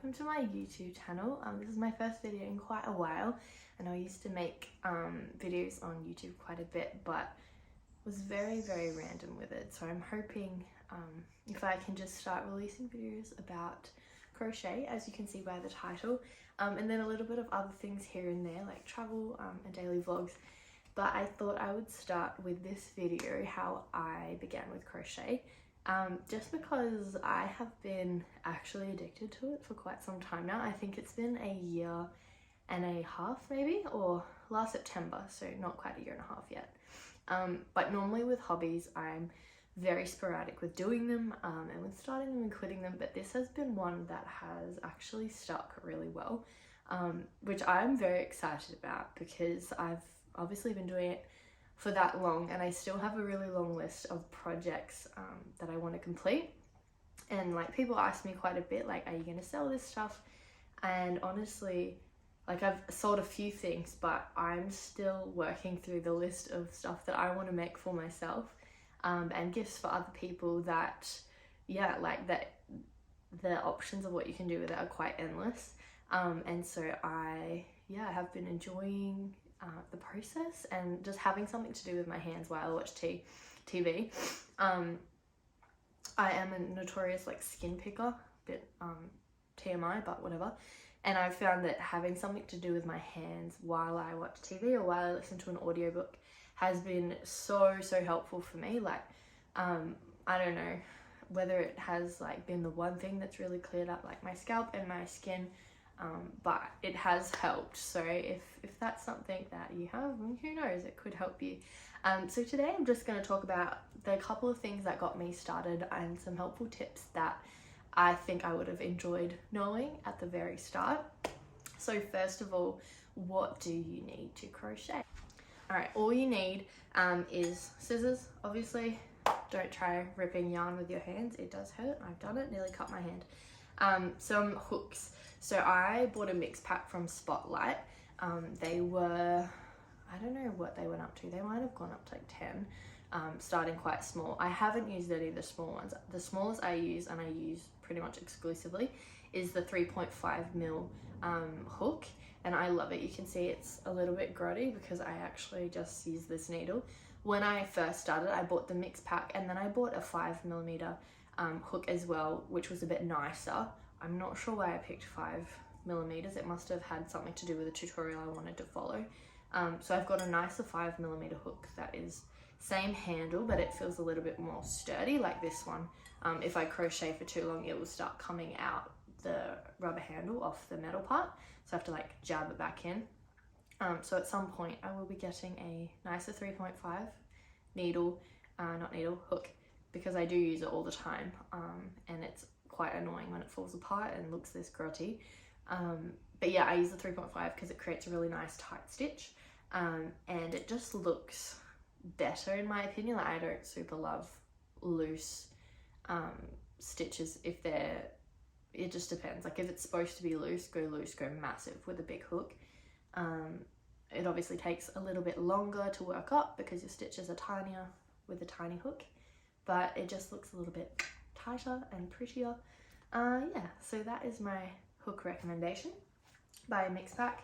welcome to my YouTube channel. This is my first video in quite a while. I know I used to make videos on YouTube quite a bit, but was very random with it. So I'm hoping if I can just start releasing videos about crochet, as you can see by the title, and then a little bit of other things here and there like travel and daily vlogs. But I thought I would start with this video, how I began with crochet. Just because I have been actually addicted to it for quite some time now. I think it's been a year and a half maybe, or last September, so not quite a year and a half yet. But normally with hobbies I'm very sporadic with doing them and with starting them and quitting them, but this has been one that has actually stuck really well, which I'm very excited about because I've obviously been doing it for that long and I still have a really long list of projects that I want to complete. And like, people ask me quite a bit like, are you going to sell this stuff? And honestly, like, I've sold a few things, but I'm still working through the list of stuff that I want to make for myself and gifts for other people that, yeah, like that the options of what you can do with it are quite endless. And so I have been enjoying the process and just having something to do with my hands while I watch TV. I am a notorious like skin picker, bit TMI, but whatever. And I've found that having something to do with my hands while I watch TV or while I listen to an audiobook has been so helpful for me. Like, I don't know whether it has like been the one thing that's really cleared up like my scalp and my skin, but it has helped. So if that's something that you have, who knows, it could help you. So today I'm just going to talk about the couple of things that got me started and some helpful tips that I think I would have enjoyed knowing at the very start. So first of all, what do you need to crochet? Alright, all you need is scissors, obviously. Don't try ripping yarn with your hands, it does hurt. I've done it, nearly cut my hand. Some hooks. So I bought a mix pack from Spotlight. They were, I don't know what they went up to. They might have gone up to like 10, starting quite small. I haven't used any of the small ones. The smallest I use, and I use pretty much exclusively, is the 3.5mm hook. And I love it. You can see it's a little bit grotty because I actually just use this needle. When I first started, I bought the mix pack and then I bought a 5mm hook as well, which was a bit nicer. I'm not sure why I picked 5mm. It must have had something to do with a tutorial I wanted to follow. So I've got a nicer 5mm hook that is same handle, but it feels a little bit more sturdy, like this one. If I crochet for too long, it will start coming out the rubber handle off the metal part. So I have to like jab it back in. So at some point I will be getting a nicer 3.5 needle, hook, because I do use it all the time. And it's quite annoying when it falls apart and looks this grotty. But yeah, I use the 3.5 because it creates a really nice tight stitch. And it just looks better in my opinion. Like, I don't super love loose stitches if they're, it just depends. Like, if it's supposed to be loose, go massive with a big hook. It obviously takes a little bit longer to work up because your stitches are tinier with a tiny hook, but it just looks a little bit tighter and prettier. Yeah, so that is my hook recommendation. Buy a mix pack,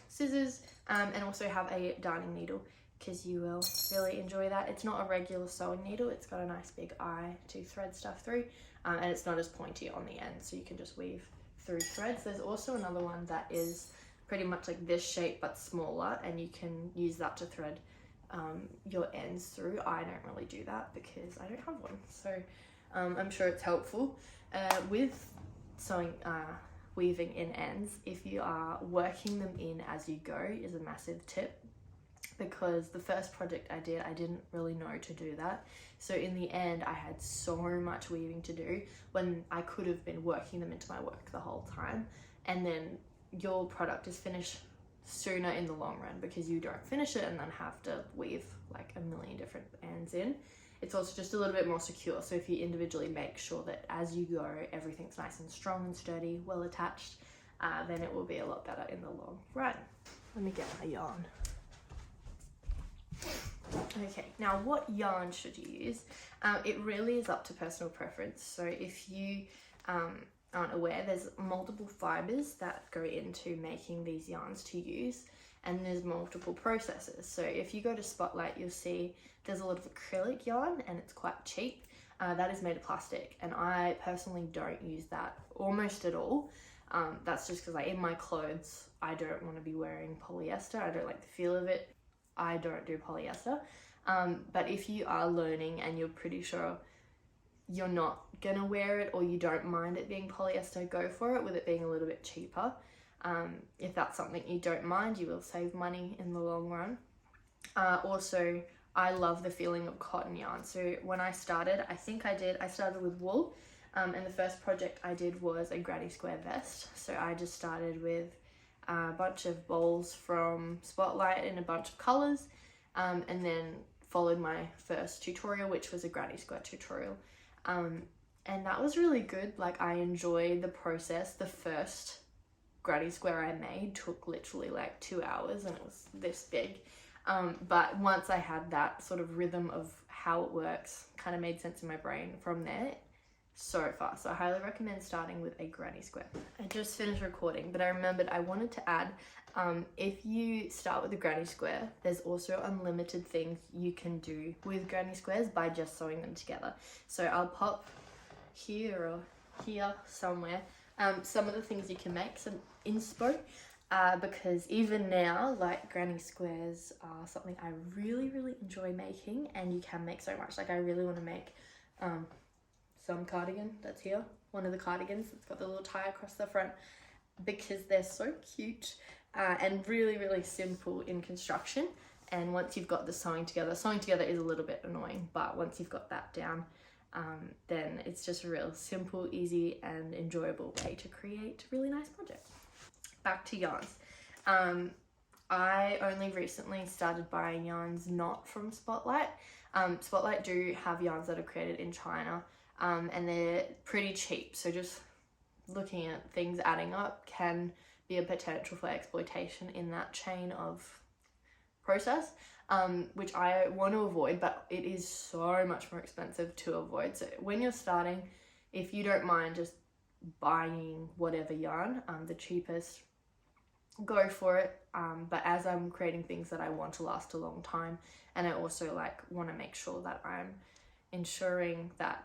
scissors, and also have a darning needle because you will really enjoy that. It's not a regular sewing needle, it's got a nice big eye to thread stuff through, and it's not as pointy on the end, so you can just weave through threads. There's also another one that is pretty much like this shape but smaller, and you can use that to thread your ends through. I don't really do that because I don't have one, so I'm sure it's helpful. With sewing, weaving in ends, if you are working them in as you go is a massive tip, because the first project I did, I didn't really know to do that. So in the end, I had so much weaving to do when I could have been working them into my work the whole time. And then your product is finished sooner in the long run because you don't finish it and then have to weave like a million different ends in. It's also just a little bit more secure. So if you individually make sure that as you go, everything's nice and strong and sturdy, well attached, then it will be a lot better in the long run. Let me get my yarn. Okay, now what yarn should you use? It really is up to personal preference. So if you aren't aware, there's multiple fibers that go into making these yarns to use, and there's multiple processes. So if you go to Spotlight, you'll see there's a lot of acrylic yarn and it's quite cheap. That is made of plastic, and I personally don't use that almost at all. That's just because like in my clothes, I don't want to be wearing polyester. I don't like the feel of it. I don't do polyester. But if you are learning and you're pretty sure you're not gonna wear it, or you don't mind it being polyester, go for it with it being a little bit cheaper. If that's something you don't mind, you will save money in the long run. Also, I love the feeling of cotton yarn. So when I started, I started with wool, and the first project I did was a granny square vest. So I just started with a bunch of balls from Spotlight in a bunch of colors, and then followed my first tutorial, which was a granny square tutorial. And that was really good. Like, I enjoyed the process. The first granny square I made took literally like 2 hours, and it was this big. But once I had that sort of rhythm of how it works, kind of made sense in my brain from there, so fast. So I highly recommend starting with a granny square. I just finished recording, but I remembered I wanted to add, if you start with a granny square, there's also unlimited things you can do with granny squares by just sewing them together. So I'll pop here or here somewhere some of the things you can make, some inspo, because even now, like, granny squares are something I really enjoy making, and you can make so much. Like, I really want to make some cardigan that's here, one of the cardigans that's got the little tie across the front, because they're so cute and really simple in construction. And once you've got the sewing together is a little bit annoying, but once you've got that down, then it's just a real simple, easy and enjoyable way to create really nice projects. Back to yarns. I only recently started buying yarns not from Spotlight. Spotlight do have yarns that are created in China, and they're pretty cheap, so just looking at things adding up can be a potential for exploitation in that chain of process, which I want to avoid, but it is so much more expensive to avoid. So when you're starting, if you don't mind just buying whatever yarn, the cheapest, go for it. But as I'm creating things that I want to last a long time, and I also like want to make sure that I'm ensuring that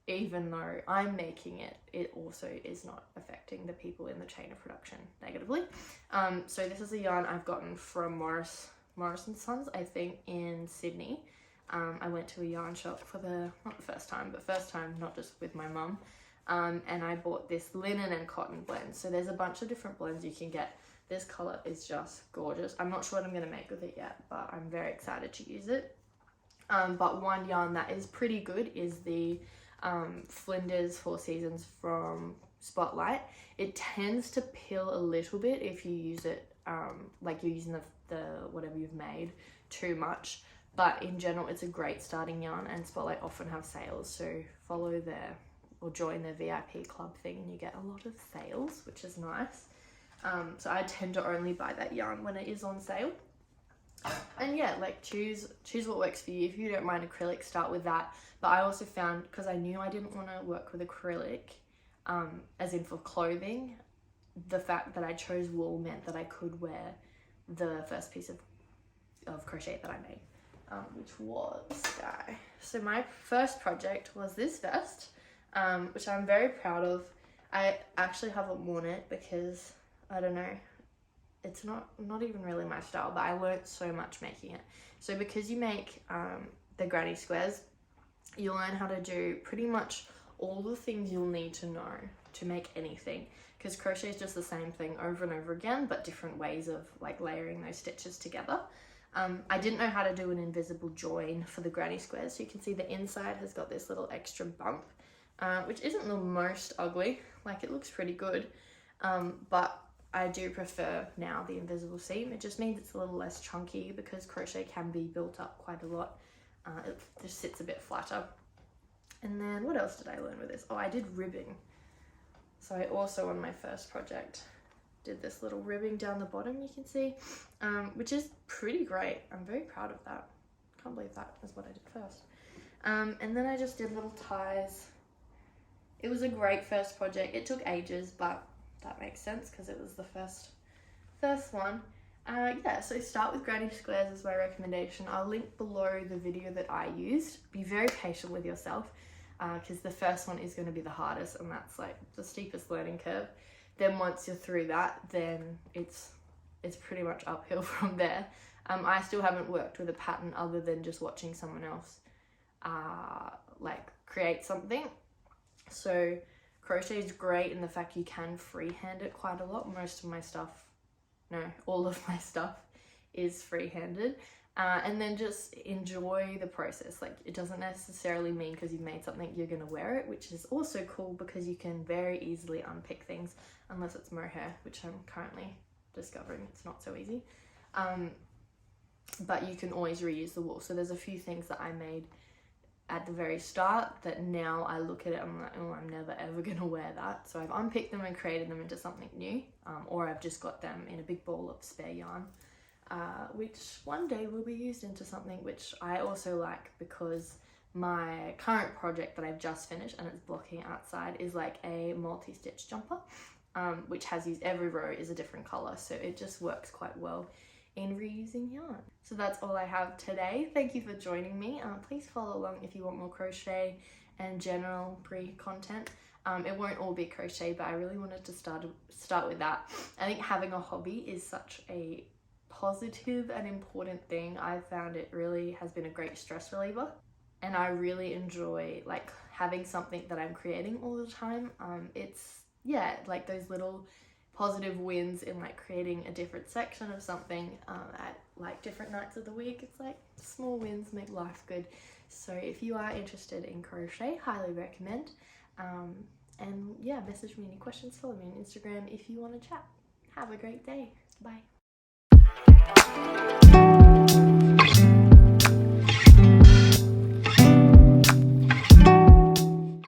even though I'm making it, it also is not affecting the people in the chain of production negatively. So this is a yarn I've gotten from Morris & Sons, I think, in Sydney. I went to a yarn shop for not the first time, not just with my mum. And I bought this linen and cotton blend. So there's a bunch of different blends you can get. This color is just gorgeous. I'm not sure what I'm going to make with it yet, but I'm very excited to use it. But one yarn that is pretty good is the Flinders Four Seasons from Spotlight. It tends to peel a little bit if you use it, like you're using the whatever you've made too much. But in general, it's a great starting yarn, and Spotlight often have sales. So follow or join their VIP club thing, and you get a lot of sales, which is nice. So I tend to only buy that yarn when it is on sale. And yeah, like choose what works for you. If you don't mind acrylic, start with that. But I also found, because I knew I didn't want to work with acrylic, as in for clothing, the fact that I chose wool meant that I could wear the first piece of crochet that I made, which was Sky. So my first project was this vest, which I'm very proud of. I actually haven't worn it because, I don't know, it's not even really my style, but I learned so much making it. So because you make the granny squares, you learn how to do pretty much all the things you'll need to know to make anything, because crochet is just the same thing over and over again, but different ways of like layering those stitches together. I didn't know how to do an invisible join for the granny squares, so you can see the inside has got this little extra bump, which isn't the most ugly, like it looks pretty good, but I do prefer now the invisible seam. It just means it's a little less chunky, because crochet can be built up quite a lot. It just sits a bit flatter. And then what else did I learn with this? Oh, I did ribbing. So I also, on my first project, did this little ribbing down the bottom, you can see, which is pretty great. I'm very proud of that. Can't believe that is what I did first. And then I just did little ties it was a great first project. It took ages, but that makes sense because it was the first one. Yeah, so start with granny squares is my recommendation. I'll link below the video that I used. Be very patient with yourself because the first one is going to be the hardest, and that's like the steepest learning curve. Then once you're through that, then it's pretty much uphill from there. I still haven't worked with a pattern other than just watching someone else like create something. So crochet is great in the fact you can freehand it quite a lot. All of my stuff is free-handed. And then just enjoy the process. Like, it doesn't necessarily mean because you've made something you're gonna wear it, which is also cool because you can very easily unpick things, unless it's mohair, which I'm currently discovering it's not so easy. But you can always reuse the wool. So there's a few things that I made at the very start that now I look at it and I'm like, oh, I'm never ever gonna wear that. So I've unpicked them and created them into something new, or I've just got them in a big ball of spare yarn, which one day will be used into something, which I also like because my current project that I've just finished and it's blocking outside is like a multi-stitch jumper, which has used every row is a different color, so it just works quite well in reusing yarn. So that's all I have today. Thank you for joining me. Please follow along if you want more crochet and general content. It won't all be crochet, but I really wanted to start with that. I think having a hobby is such a positive and important thing. I found it really has been a great stress reliever, and I really enjoy like having something that I'm creating all the time. It's like those little positive wins in like creating a different section of something at like different nights of the week. It's like small wins make life good. So if you are interested in crochet, highly recommend. And yeah, message me any questions, follow me on Instagram if you want to chat. Have a great day. Bye.